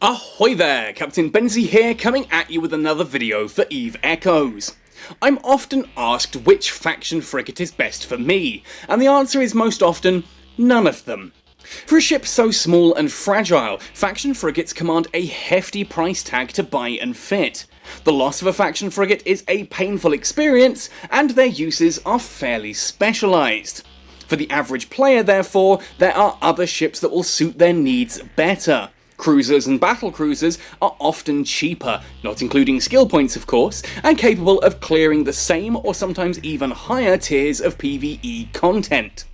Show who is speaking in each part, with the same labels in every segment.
Speaker 1: Ahoy there, Captain Benzie here, coming at you with another video for EVE Echoes. I'm often asked which faction frigate is best for me, and the answer is most often, none of them. For a ship so small and fragile, faction frigates command a hefty price tag to buy and fit. The loss of a faction frigate is a painful experience, and their uses are fairly specialised. For the average player, therefore, there are other ships that will suit their needs better. Cruisers and battlecruisers are often cheaper, not including skill points of course, and capable of clearing the same or sometimes even higher tiers of PvE content.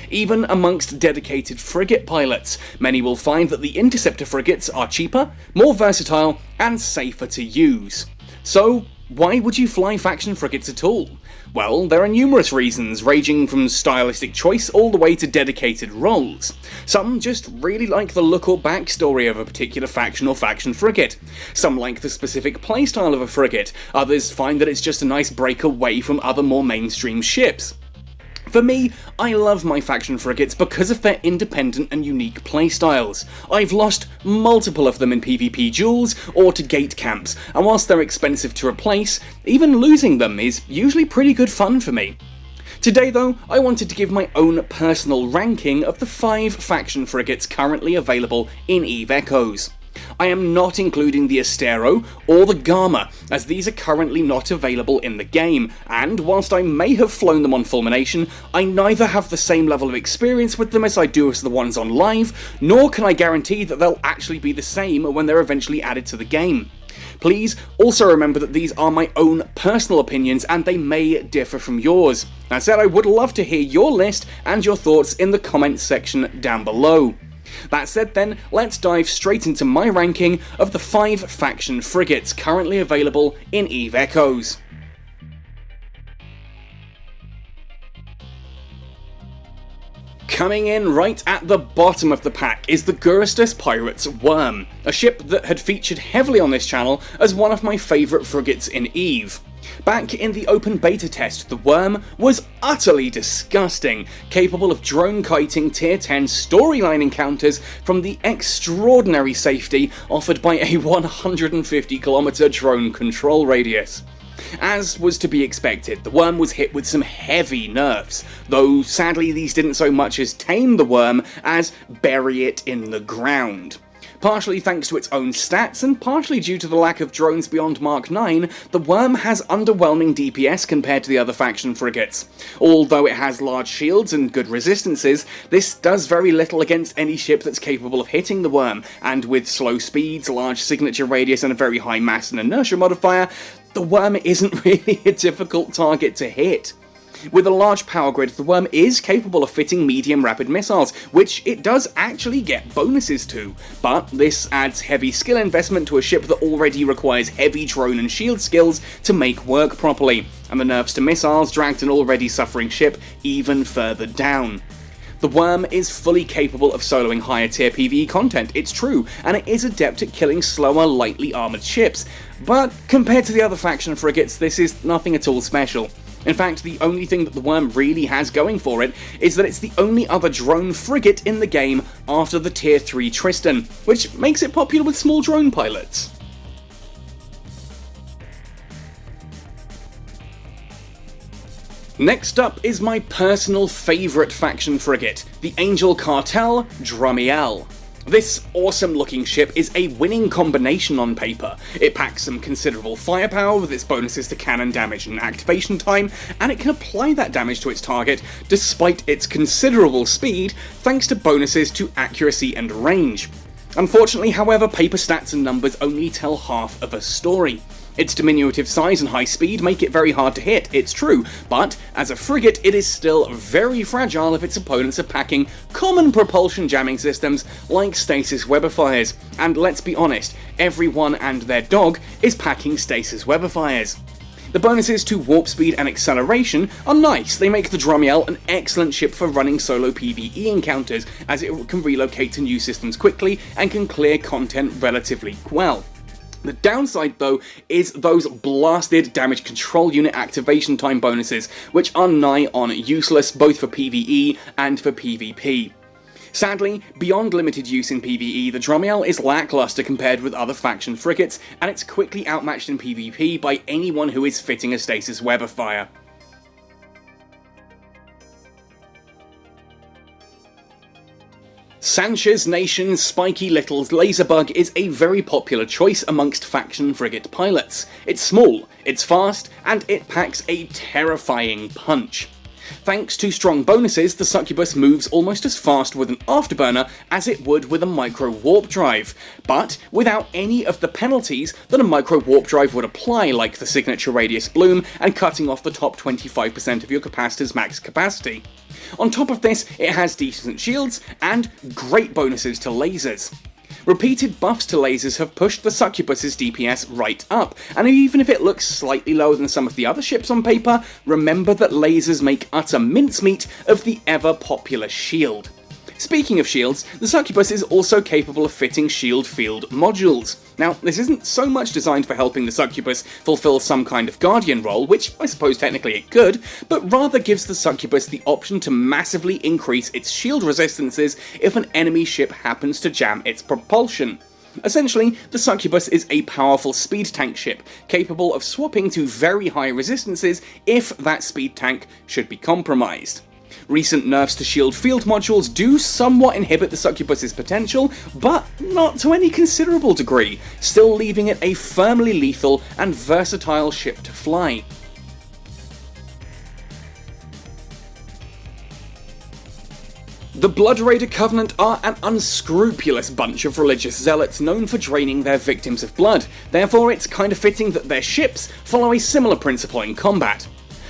Speaker 1: Even amongst dedicated frigate pilots, many will find that the interceptor frigates are cheaper, more versatile, and safer to use. So, why would you fly faction frigates at all? Well, there are numerous reasons, ranging from stylistic choice all the way to dedicated roles. Some just really like the look or backstory of a particular faction or faction frigate. Some like the specific playstyle of a frigate, others find that it's just a nice break away from other more mainstream ships. For me, I love my faction frigates because of their independent and unique playstyles. I've lost multiple of them in PvP duels or to gate camps, and whilst they're expensive to replace, even losing them is usually pretty good fun for me. Today though, I wanted to give my own personal ranking of the 5 faction frigates currently available in EVE Echoes. I am not including the Astero or the Gamma, as these are currently not available in the game, and whilst I may have flown them on Fulmination, I neither have the same level of experience with them as I do as the ones on live, nor can I guarantee that they'll actually be the same when they're eventually added to the game. Please also remember that these are my own personal opinions and they may differ from yours. That said, I would love to hear your list and your thoughts in the comments section down below. That said then, let's dive straight into my ranking of the 5 faction frigates currently available in EVE Echoes. Coming in right at the bottom of the pack is the Gurustus Pirate's Worm, a ship that had featured heavily on this channel as one of my favourite frigates in EVE. Back in the open beta test, the Worm was utterly disgusting, capable of drone kiting tier 10 storyline encounters from the extraordinary safety offered by a 150km drone control radius. As was to be expected, the Worm was hit with some heavy nerfs, though sadly these didn't so much as tame the Worm as bury it in the ground. Partially thanks to its own stats, and partially due to the lack of drones beyond Mark 9, the Worm has underwhelming DPS compared to the other faction frigates. Although it has large shields and good resistances, this does very little against any ship that's capable of hitting the Worm, and with slow speeds, large signature radius and a very high mass and inertia modifier, the Worm isn't really a difficult target to hit. With a large power grid, the Worm is capable of fitting medium rapid missiles, which it does actually get bonuses to, but this adds heavy skill investment to a ship that already requires heavy drone and shield skills to make work properly, and the nerfs to missiles dragged an already suffering ship even further down. The Worm is fully capable of soloing higher tier PvE content, it's true, and it is adept at killing slower, lightly armoured ships, but compared to the other faction frigates, this is nothing at all special. In fact, the only thing that the Worm really has going for it is that it's the only other drone frigate in the game after the tier 3 Tristan, which makes it popular with small drone pilots. Next up is my personal favourite faction frigate, the Angel Cartel Drumiel. This awesome looking ship is a winning combination on paper. It packs some considerable firepower with its bonuses to cannon damage and activation time, and it can apply that damage to its target despite its considerable speed thanks to bonuses to accuracy and range. Unfortunately, however, paper stats and numbers only tell half of a story. Its diminutive size and high speed make it very hard to hit, it's true, but as a frigate it is still very fragile if its opponents are packing common propulsion jamming systems like stasis webifiers, and let's be honest, everyone and their dog is packing stasis webifiers. The bonuses to warp speed and acceleration are nice. They make the Drumiel an excellent ship for running solo PvE encounters, as it can relocate to new systems quickly and can clear content relatively well. The downside though is those blasted damage control unit activation time bonuses, which are nigh on useless both for PvE and for PvP. Sadly, beyond limited use in PvE, the Drumiel is lackluster compared with other faction frigates, and it's quickly outmatched in PvP by anyone who is fitting a stasis web of fire. Sanchez Nation's spiky little laserbug is a very popular choice amongst faction frigate pilots. It's small, it's fast, and it packs a terrifying punch. Thanks to strong bonuses, the succubus moves almost as fast with an afterburner as it would with a micro warp drive, but without any of the penalties that a micro warp drive would apply, like the signature radius bloom and cutting off the top 25% of your capacitor's max capacity. On top of this, it has decent shields and great bonuses to lasers. Repeated buffs to lasers have pushed the succubus's DPS right up, and even if it looks slightly lower than some of the other ships on paper, remember that lasers make utter mincemeat of the ever-popular shield. Speaking of shields, the succubus is also capable of fitting shield field modules. Now, this isn't so much designed for helping the succubus fulfill some kind of guardian role, which I suppose technically it could, but rather gives the succubus the option to massively increase its shield resistances if an enemy ship happens to jam its propulsion. Essentially, the succubus is a powerful speed tank ship, capable of swapping to very high resistances if that speed tank should be compromised. Recent nerfs to shield field modules do somewhat inhibit the succubus's potential, but not to any considerable degree, still leaving it a firmly lethal and versatile ship to fly. The Blood Raider Covenant are an unscrupulous bunch of religious zealots known for draining their victims of blood, therefore it's kind of fitting that their ships follow a similar principle in combat.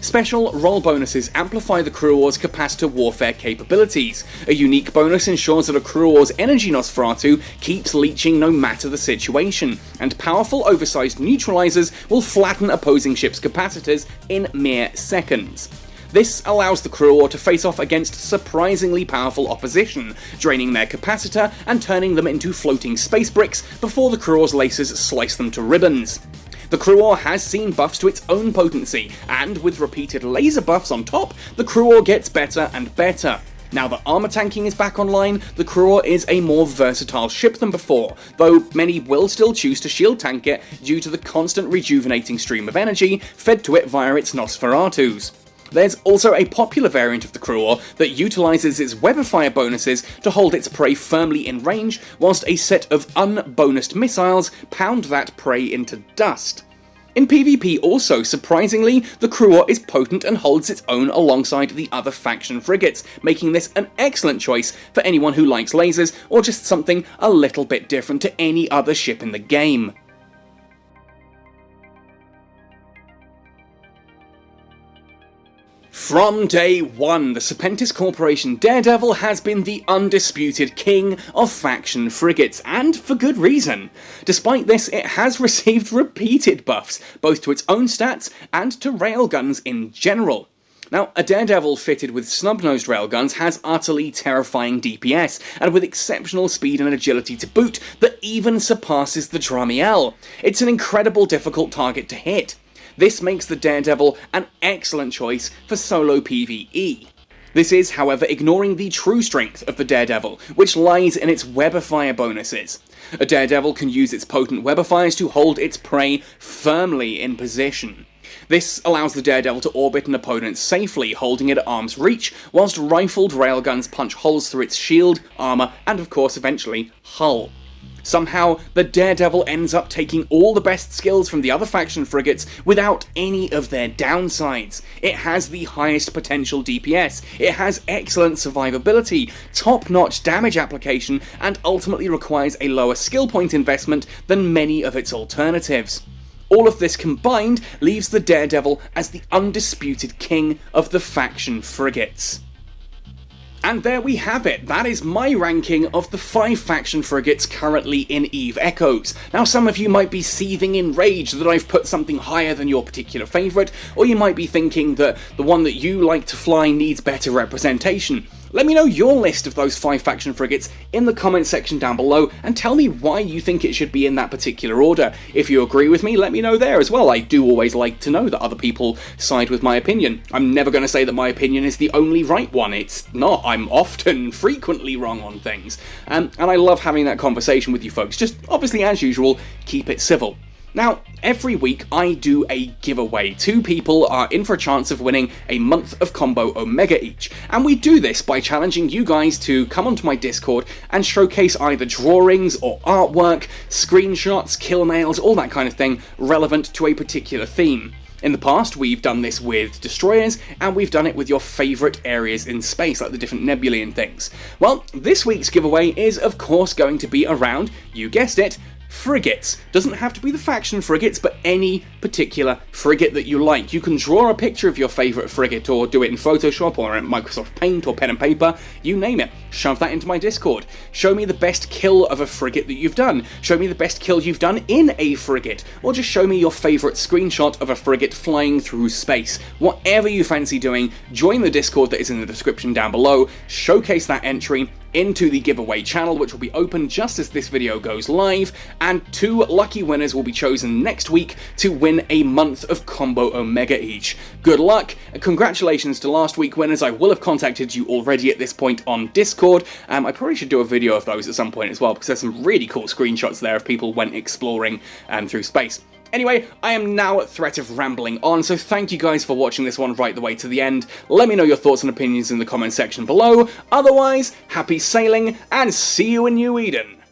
Speaker 1: Special role bonuses amplify the Crew War's capacitor warfare capabilities. A unique bonus ensures that a Crew War's energy Nosferatu keeps leeching no matter the situation, and powerful oversized neutralizers will flatten opposing ships' capacitors in mere seconds. This allows the Crew War to face off against surprisingly powerful opposition, draining their capacitor and turning them into floating space bricks before the Crew War's lasers slice them to ribbons. The Crew War has seen buffs to its own potency, and with repeated laser buffs on top, the Crew War gets better and better. Now that armor tanking is back online, the Crew War is a more versatile ship than before, though many will still choose to shield tank it due to the constant rejuvenating stream of energy fed to it via its Nosferatus. There's also a popular variant of the Crew War that utilises its Web of Fire bonuses to hold its prey firmly in range, whilst a set of unbonused missiles pound that prey into dust. In PvP also, surprisingly, the Crew War is potent and holds its own alongside the other faction frigates, making this an excellent choice for anyone who likes lasers or just something a little bit different to any other ship in the game. From day one, the Serpentis Corporation Daredevil has been the undisputed king of faction frigates, and for good reason. Despite this, it has received repeated buffs, both to its own stats and to railguns in general. Now, a Daredevil fitted with snub-nosed railguns has utterly terrifying DPS, and with exceptional speed and agility to boot that even surpasses the Drumiel. It's an incredible difficult target to hit. This makes the Daredevil an excellent choice for solo PvE. This is, however, ignoring the true strength of the Daredevil, which lies in its Web of Fire bonuses. A Daredevil can use its potent Web of Fires to hold its prey firmly in position. This allows the Daredevil to orbit an opponent safely, holding it at arm's reach, whilst rifled railguns punch holes through its shield, armour, and of course eventually, hull. Somehow, the Daredevil ends up taking all the best skills from the other faction frigates without any of their downsides. It has the highest potential DPS, it has excellent survivability, top-notch damage application, and ultimately requires a lower skill point investment than many of its alternatives. All of this combined leaves the Daredevil as the undisputed king of the faction frigates. And there we have it, that is my ranking of the 5 faction frigates currently in EVE Echoes. Now some of you might be seething in rage that I've put something higher than your particular favourite, or you might be thinking that the one that you like to fly needs better representation. Let me know your list of those 5 faction frigates in the comment section down below, and tell me why you think it should be in that particular order. If you agree with me, let me know there as well. I do always like to know that other people side with my opinion. I'm never going to say that my opinion is the only right one. It's not. I'm often, frequently wrong on things. And I love having that conversation with you folks. Just, obviously, as usual, keep it civil. Now, every week I do a giveaway. 2 people are in for a chance of winning a month of Combo Omega each. And we do this by challenging you guys to come onto my Discord and showcase either drawings or artwork, screenshots, kill nails, all that kind of thing relevant to a particular theme. In the past, we've done this with destroyers, and we've done it with your favourite areas in space, like the different nebulae and things. Well, this week's giveaway is, of course, going to be around, you guessed it, frigates. Doesn't have to be the faction frigates, but any particular frigate that you like. You can draw a picture of your favourite frigate, or do it in Photoshop, or in Microsoft Paint, or pen and paper, you name it. Shove that into my Discord. Show me the best kill of a frigate that you've done. Show me the best kill you've done in a frigate. Or just show me your favourite screenshot of a frigate flying through space. Whatever you fancy doing, join the Discord that is in the description down below, showcase that entry into the giveaway channel, which will be open just as this video goes live, and 2 lucky winners will be chosen next week to win a month of Combo Omega each. Good luck, and congratulations to last week winners. I will have contacted you already at this point on Discord. I probably should do a video of those at some point as well, because there's some really cool screenshots there of people went exploring through space. Anyway, I am now at threat of rambling on, so thank you guys for watching this one right the way to the end. Let me know your thoughts and opinions in the comment section below. Otherwise, happy sailing, and see you in New Eden!